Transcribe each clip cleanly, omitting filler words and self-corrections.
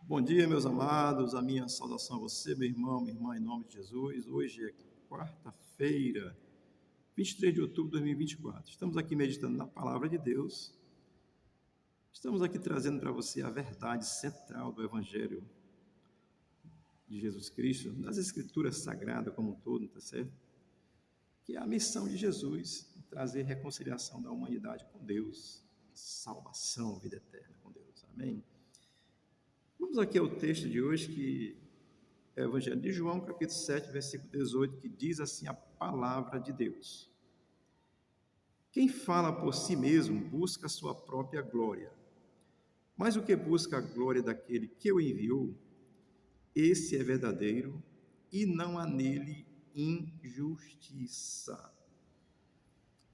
Bom dia, meus amados. A minha saudação a você, meu irmão, minha irmã, em nome de Jesus. Hoje é quarta-feira, 23 de outubro de 2024. Estamos aqui meditando na palavra de Deus. Estamos aqui trazendo para você a verdade central do Evangelho de Jesus Cristo, das Escrituras Sagradas como um todo, tá certo? Que é a missão de Jesus, trazer reconciliação da humanidade com Deus, salvação, vida eterna com Deus. Amém? Vamos aqui ao texto de hoje, que é o Evangelho de João, capítulo 7, versículo 18, que diz assim a palavra de Deus. Quem fala por si mesmo busca a sua própria glória, mas o que busca a glória daquele que o enviou, esse é verdadeiro e não há nele injustiça.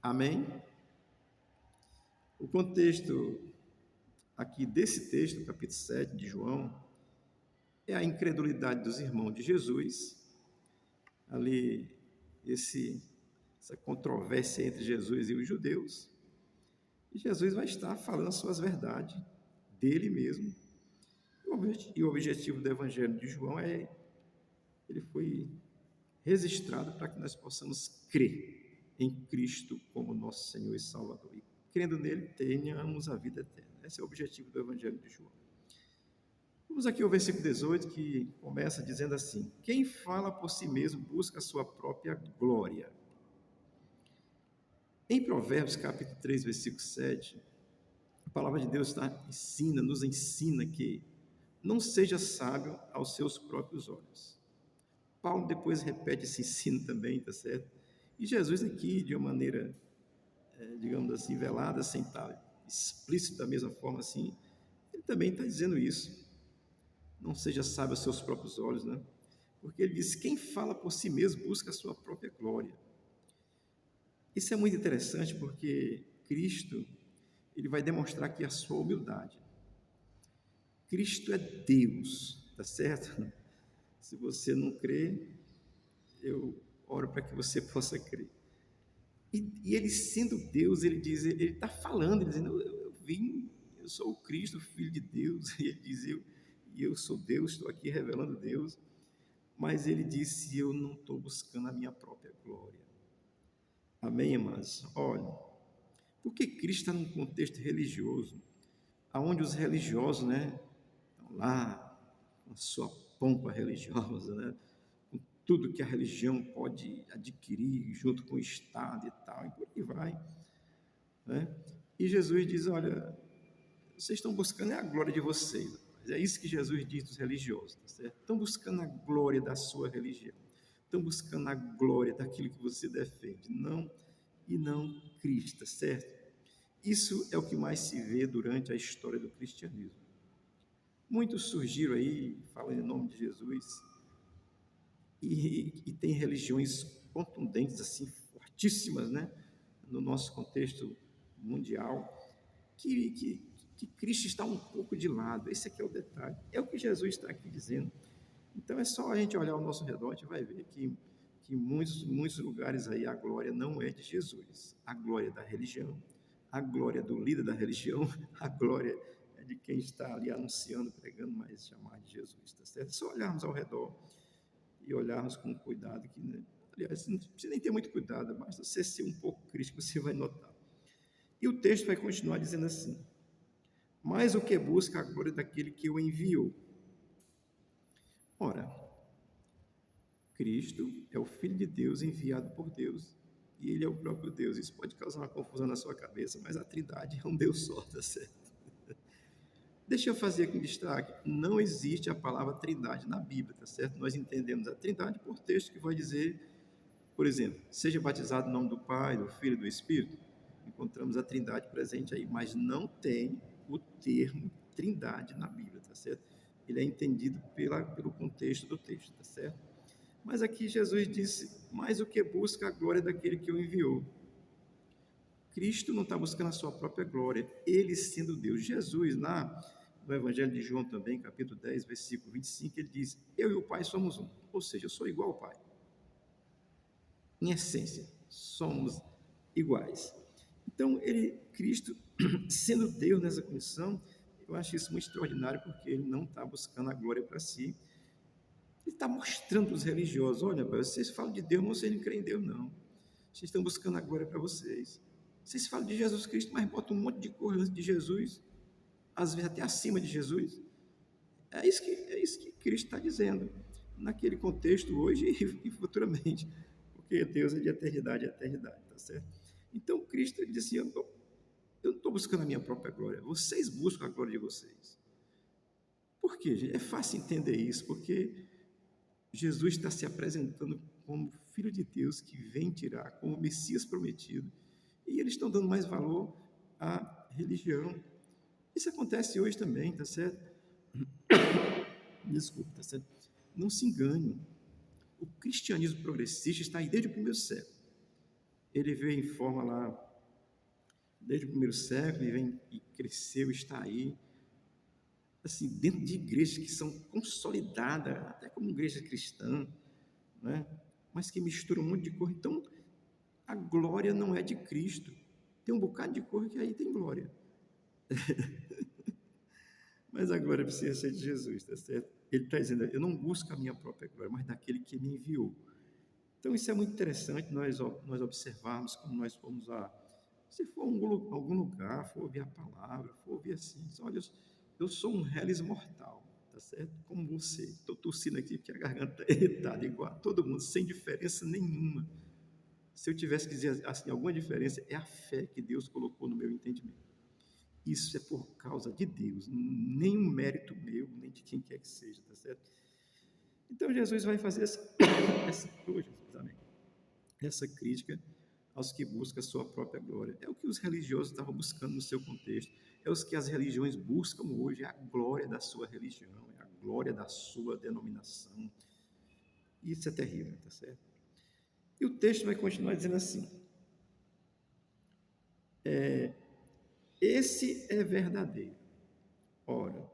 Amém? O contexto aqui desse texto, capítulo 7 de João, é a incredulidade dos irmãos de Jesus, ali essa controvérsia entre Jesus e os judeus, e Jesus vai estar falando as suas verdades dele mesmo. E o objetivo do Evangelho de João ele foi registrado para que nós possamos crer em Cristo como nosso Senhor e Salvador. E crendo nele, tenhamos a vida eterna. Esse é o objetivo do Evangelho de João. Vamos aqui ao versículo 18, que começa dizendo assim: quem fala por si mesmo busca a sua própria glória. Em Provérbios, capítulo 3, versículo 7, a palavra de Deus nos ensina que não seja sábio aos seus próprios olhos. Paulo depois repete esse ensino também, tá certo? E Jesus aqui, de uma maneira, digamos assim, velada, sem estar explícito da mesma forma assim, ele também está dizendo isso. Não seja sábio aos seus próprios olhos, né? Porque ele diz, quem fala por si mesmo busca a sua própria glória. Isso é muito interessante porque Cristo, ele vai demonstrar aqui a sua humildade. Cristo é Deus, tá certo? Se você não crê, eu oro para que você possa crer. E ele sendo Deus, ele diz, ele está falando, ele dizendo, eu vim, eu sou o Cristo, o Filho de Deus, e ele diz, eu sou Deus, estou aqui revelando Deus, mas ele disse, eu não estou buscando a minha própria glória. Amém, amados? Olha, porque Cristo está num contexto religioso, onde os religiosos, né, estão lá com a sua pompa religiosa, né, com tudo que a religião pode adquirir junto com o Estado e tal, e por aí vai, né? E Jesus diz, olha, vocês estão buscando a glória de vocês. É isso que Jesus diz dos religiosos, tá certo? Estão buscando a glória da sua religião, estão buscando a glória daquilo que você defende, não Cristo, tá certo? Isso é o que mais se vê durante a história do cristianismo. Muitos surgiram aí, falando em nome de Jesus, e tem religiões contundentes, assim, fortíssimas, né? No nosso contexto mundial, que Cristo está um pouco de lado. Esse aqui é o detalhe. É o que Jesus está aqui dizendo. Então, é só a gente olhar ao nosso redor, a gente vai ver que em muitos lugares aí a glória não é de Jesus. A glória é da religião, a glória do líder da religião, a glória é de quem está ali anunciando, pregando, mas chamar de Jesus, tá certo? É só olharmos ao redor e olharmos com cuidado, que, né? Aliás, não precisa nem ter muito cuidado, basta você ser um pouco crítico, você vai notar. E o texto vai continuar dizendo assim, mas o que busca a glória daquele que o enviou. Ora, Cristo é o Filho de Deus enviado por Deus, e Ele é o próprio Deus. Isso pode causar uma confusão na sua cabeça, mas a Trindade é um Deus só, tá certo? Deixa eu fazer aqui um destaque, não existe a palavra Trindade na Bíblia, tá certo? Nós entendemos a Trindade por texto que vai dizer, por exemplo, seja batizado em nome do Pai, do Filho e do Espírito. Encontramos a Trindade presente aí, mas não tem o termo Trindade na Bíblia, tá certo? Ele é entendido pelo contexto do texto, tá certo? Mas aqui Jesus disse, mas o que busca a glória daquele que o enviou. Cristo não está buscando a sua própria glória, ele sendo Deus. Jesus, lá no Evangelho de João também, capítulo 10, versículo 25, ele diz, eu e o Pai somos um, ou seja, eu sou igual ao Pai. Em essência, somos iguais. Então, Cristo, sendo Deus nessa condição, Eu acho isso muito extraordinário, porque ele não está buscando a glória para si. Ele está mostrando para os religiosos: olha, vocês falam de Deus, mas vocês não creem em Deus, não. Vocês estão buscando a glória para vocês. Vocês falam de Jesus Cristo, mas botam um monte de coisa antes de Jesus, às vezes até acima de Jesus. É isso que Cristo está dizendo, naquele contexto, hoje e futuramente, porque Deus é de eternidade a eternidade, tá certo? Então, Cristo, ele disse assim: eu não estou buscando a minha própria glória, vocês buscam a glória de vocês. Por quê, gente? É fácil entender isso, porque Jesus está se apresentando como Filho de Deus que vem tirar, como Messias prometido, e eles estão dando mais valor à religião. Isso acontece hoje também, tá certo? Desculpa, tá certo? Não se engane. O cristianismo progressista está aí desde o primeiro século. Ele veio em forma lá desde o primeiro século e vem e cresceu, está aí, assim, dentro de igrejas que são consolidadas, até como igreja cristã, né? Mas que misturam um monte de cor. Então, a glória não é de Cristo. Tem um bocado de cor que aí tem glória. Mas a glória precisa ser de Jesus, tá certo? Ele está dizendo: eu não busco a minha própria glória, mas daquele que me enviou. Então, isso é muito interessante nós observarmos quando nós formos se for algum lugar, for ouvir a palavra, for ouvir assim, olha, eu sou um reles mortal, tá certo? Como você. Estou tossindo aqui porque a garganta está irritada, igual a todo mundo, sem diferença nenhuma. Se eu tivesse que dizer assim, alguma diferença, é a fé que Deus colocou no meu entendimento. Isso é por causa de Deus, nenhum mérito meu, nem de quem quer que seja, tá certo? Então, Jesus vai fazer essa crítica aos que buscam a sua própria glória. É o que os religiosos estavam buscando no seu contexto, é o que as religiões buscam hoje, é a glória da sua religião, é a glória da sua denominação. Isso é terrível, tá certo? E o texto vai continuar dizendo assim: esse é verdadeiro. Ora,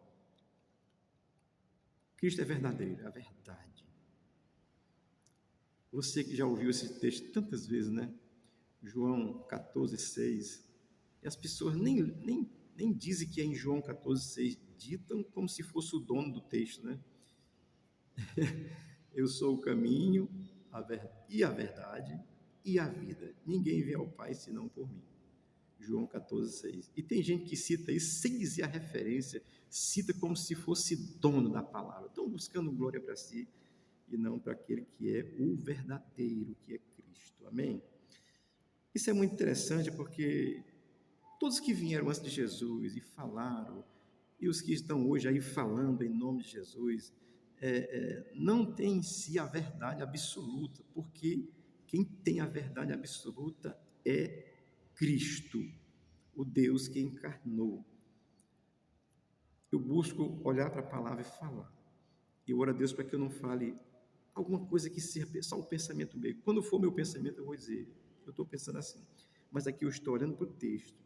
Cristo é verdadeiro, é a verdade. Você que já ouviu esse texto tantas vezes, né? João 14,6. E as pessoas nem dizem que é em João 14,6, ditam como se fosse o dono do texto, né? Eu sou o caminho e a verdade e a vida. Ninguém vê ao Pai senão por mim. João 14,6. E tem gente que cita isso sem dizer a referência, cita como se fosse dono da palavra. Estão buscando glória para si e não para aquele que é o verdadeiro, que é Cristo. Amém? Isso é muito interessante porque todos que vieram antes de Jesus e falaram, e os que estão hoje aí falando em nome de Jesus, não tem em si a verdade absoluta, porque quem tem a verdade absoluta é Cristo, o Deus que encarnou. Eu busco olhar para a palavra e falar. Eu oro a Deus para que eu não fale alguma coisa que seja só o pensamento meu. Quando for meu pensamento, eu vou dizer: eu estou pensando assim. Mas aqui eu estou olhando para o texto.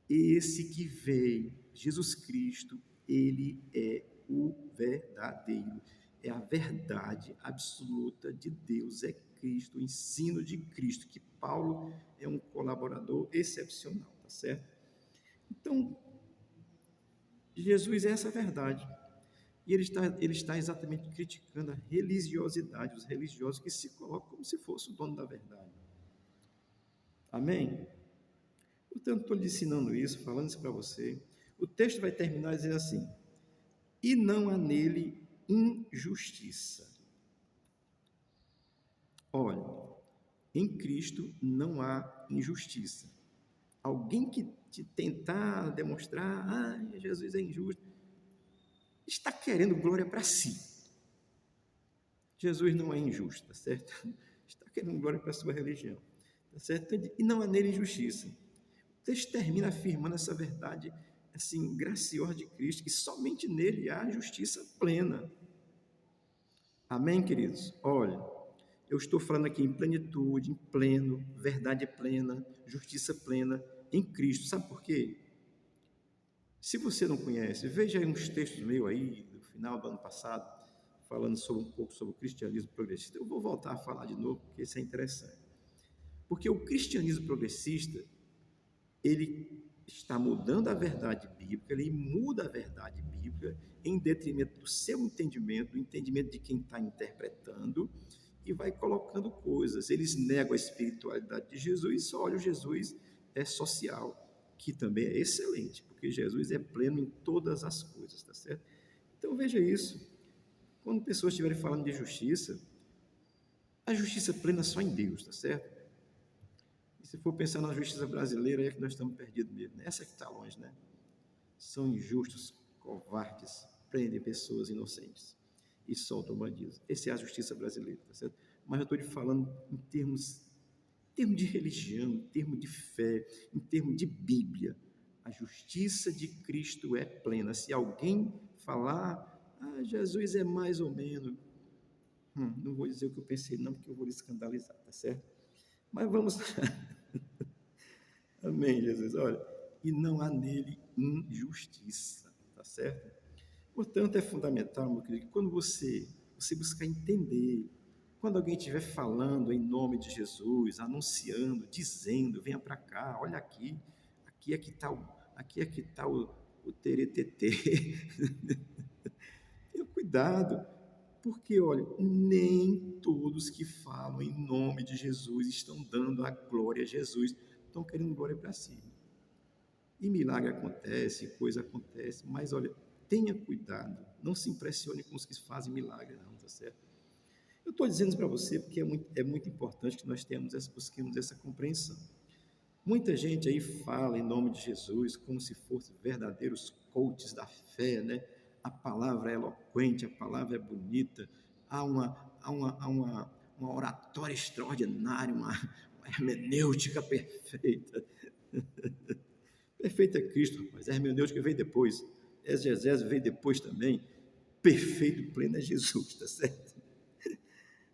Esse que veio, Jesus Cristo, ele é o verdadeiro. É a verdade absoluta de Deus, é Cristo, o ensino de Cristo, que Paulo é um colaborador excepcional, tá certo? Então, Jesus é essa verdade. E ele está exatamente criticando a religiosidade, os religiosos que se colocam como se fosse o dono da verdade. Amém? Portanto, estou lhe ensinando isso, falando isso para você. O texto vai terminar dizendo assim: e não há nele injustiça. Olha, em Cristo não há injustiça. Alguém que te tentar demonstrar, Jesus é injusto, está querendo glória para si. Jesus não é injusto, tá certo? Está querendo glória para a sua religião, tá certo? E não há nele injustiça. O texto termina afirmando essa verdade, assim, graciosa de Cristo, que somente nele há justiça plena. Amém, queridos? Olha, eu estou falando aqui em plenitude, em pleno, verdade plena, justiça plena em Cristo. Sabe por quê? Se você não conhece, veja aí uns textos meus aí, do final do ano passado, falando um pouco sobre o cristianismo progressista. Eu vou voltar a falar de novo, porque isso é interessante. Porque o cristianismo progressista, ele está mudando a verdade bíblica, ele muda a verdade bíblica em detrimento do seu entendimento, do entendimento de quem está interpretando, e vai colocando coisas. Eles negam a espiritualidade de Jesus e só olham Jesus é social, que também é excelente, porque Jesus é pleno em todas as coisas, tá certo? Então veja isso. Quando pessoas estiverem falando de justiça, a justiça plena é só em Deus, tá certo? E se for pensar na justiça brasileira, é que nós estamos perdidos mesmo. Essa que está longe, né? São injustos, covardes, prendem pessoas inocentes e soltam bandidos. Essa é a justiça brasileira, tá certo? Mas eu estou lhe falando em termos de religião, em termos de fé, em termos de Bíblia. A justiça de Cristo é plena. Se alguém falar, Jesus é mais ou menos, não vou dizer o que eu pensei, não, porque eu vou lhe escandalizar, tá certo? Mas vamos lá. Amém, Jesus. Olha, e não há nele injustiça, tá certo? Portanto, é fundamental, meu querido, que quando você buscar entender, quando alguém estiver falando em nome de Jesus, anunciando, dizendo, venha para cá, olha aqui, aqui é que está o teretetê. Tenha cuidado, porque, olha, nem todos que falam em nome de Jesus estão dando a glória a Jesus, estão querendo glória para si. E milagre acontece, coisa acontece, mas, olha, tenha cuidado, não se impressione com os que fazem milagre, não, tá certo? Eu estou dizendo isso para você porque é muito importante que nós busquemos essa compreensão. Muita gente aí fala em nome de Jesus como se fossem verdadeiros coaches da fé, né? A palavra é eloquente, a palavra é bonita, há uma oratória extraordinária, uma hermenêutica perfeita. Perfeito é Cristo, rapaz. A hermenêutica veio depois. Exegese veio depois também. Perfeito, pleno é Jesus, tá certo?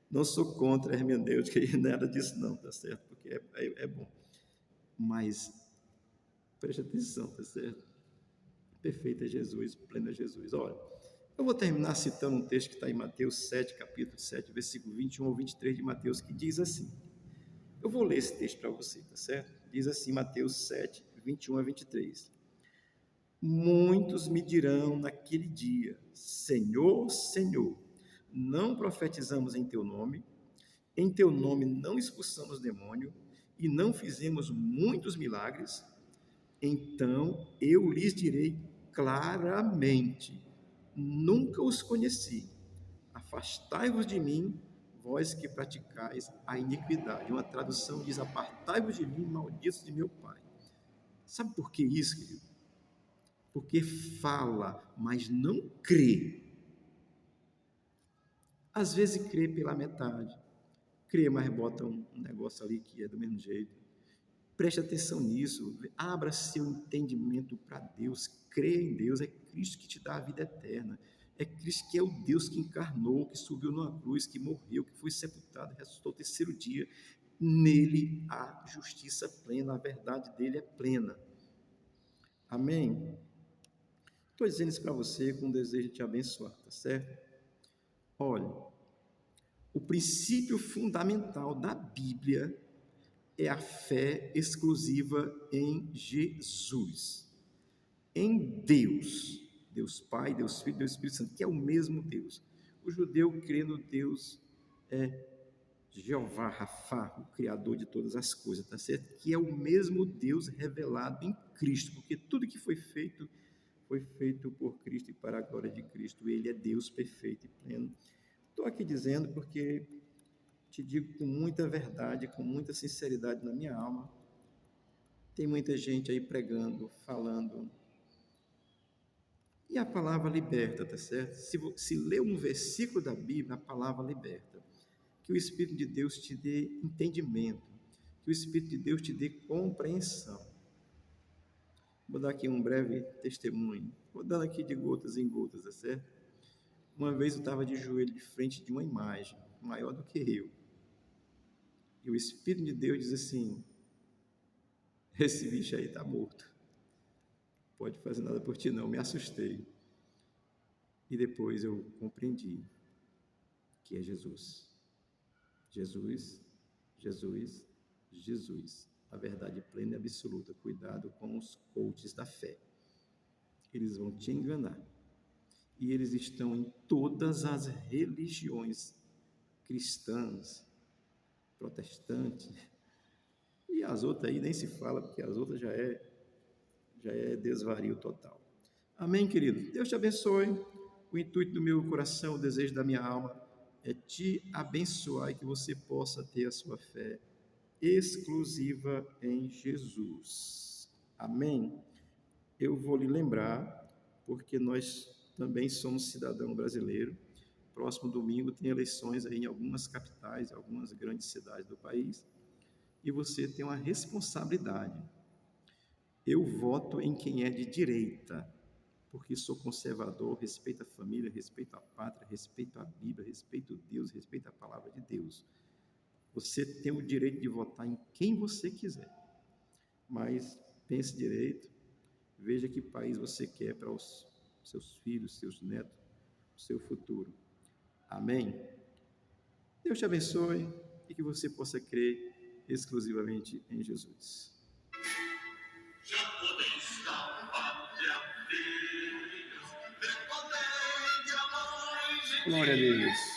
Não sou contra a hermenêutica e nada disso não, tá certo? Porque é bom. Mas preste atenção, tá certo? Perfeito é Jesus, pleno é Jesus. Olha, eu vou terminar citando um texto que está em Mateus 7, capítulo 7, versículo 21 ao 23 de Mateus, que diz assim. Eu vou ler esse texto para você, tá certo? Diz assim, Mateus 7, 21 a 23. Muitos me dirão naquele dia, Senhor, Senhor, não profetizamos em teu nome não expulsamos demônio e não fizemos muitos milagres? Então eu lhes direi claramente, nunca os conheci. Afastai-vos de mim, vós que praticais a iniquidade. Uma tradução diz, apartai-vos de mim, malditos de meu Pai. Sabe por que isso, querido? Porque fala, mas não crê. Às vezes crê pela metade. Crê, mas bota um negócio ali que é do mesmo jeito. Preste atenção nisso. Abra seu entendimento para Deus. Creia em Deus. É Cristo que te dá a vida eterna. É Cristo que é o Deus que encarnou, que subiu numa cruz, que morreu, que foi sepultado, ressuscitou ao terceiro dia. Nele há justiça plena, a verdade dele é plena. Amém? Estou dizendo isso para você com o desejo de te abençoar, tá certo? Olha, o princípio fundamental da Bíblia é a fé exclusiva em Jesus, em Deus, Deus Pai, Deus Filho, Deus Espírito Santo, que é o mesmo Deus. O judeu crê no Deus Jeová, Rafá, o Criador de todas as coisas, tá certo? Que é o mesmo Deus revelado em Cristo, porque tudo que foi feito por Cristo e para a glória de Cristo. Ele é Deus perfeito e pleno. Estou aqui dizendo porque te digo com muita verdade, com muita sinceridade na minha alma. Tem muita gente aí pregando, falando. E a palavra liberta, tá certo? Se ler um versículo da Bíblia, a palavra liberta. Que o Espírito de Deus te dê entendimento. Que o Espírito de Deus te dê compreensão. Vou dar aqui um breve testemunho. Vou dando aqui de gotas em gotas, tá certo? Uma vez eu estava de joelho de frente de uma imagem, maior do que eu. E o Espírito de Deus diz assim, esse bicho aí está morto. Pode fazer nada por ti não, me assustei. E depois eu compreendi que é Jesus. Jesus, Jesus, Jesus. a verdade plena e absoluta. Cuidado com os coaches da fé. Eles vão te enganar. E eles estão em todas as religiões cristãs, protestantes, e as outras aí nem se fala, porque as outras já é desvario total. Amém, querido? Deus te abençoe. O intuito do meu coração, o desejo da minha alma é te abençoar e que você possa ter a sua fé exclusiva em Jesus. Amém? Eu vou lhe lembrar, porque nós também somos cidadão brasileiro. Próximo domingo tem eleições aí em algumas capitais, algumas grandes cidades do país, e você tem uma responsabilidade. Eu voto em quem é de direita, porque sou conservador, respeito a família, respeito a pátria, respeito a Bíblia, respeito a Deus, respeito a palavra de Deus. Você tem o direito de votar em quem você quiser, mas pense direito, veja que país você quer para os seus filhos, seus netos, o seu futuro. Amém? Deus te abençoe e que você possa crer exclusivamente em Jesus. Glória a Deus.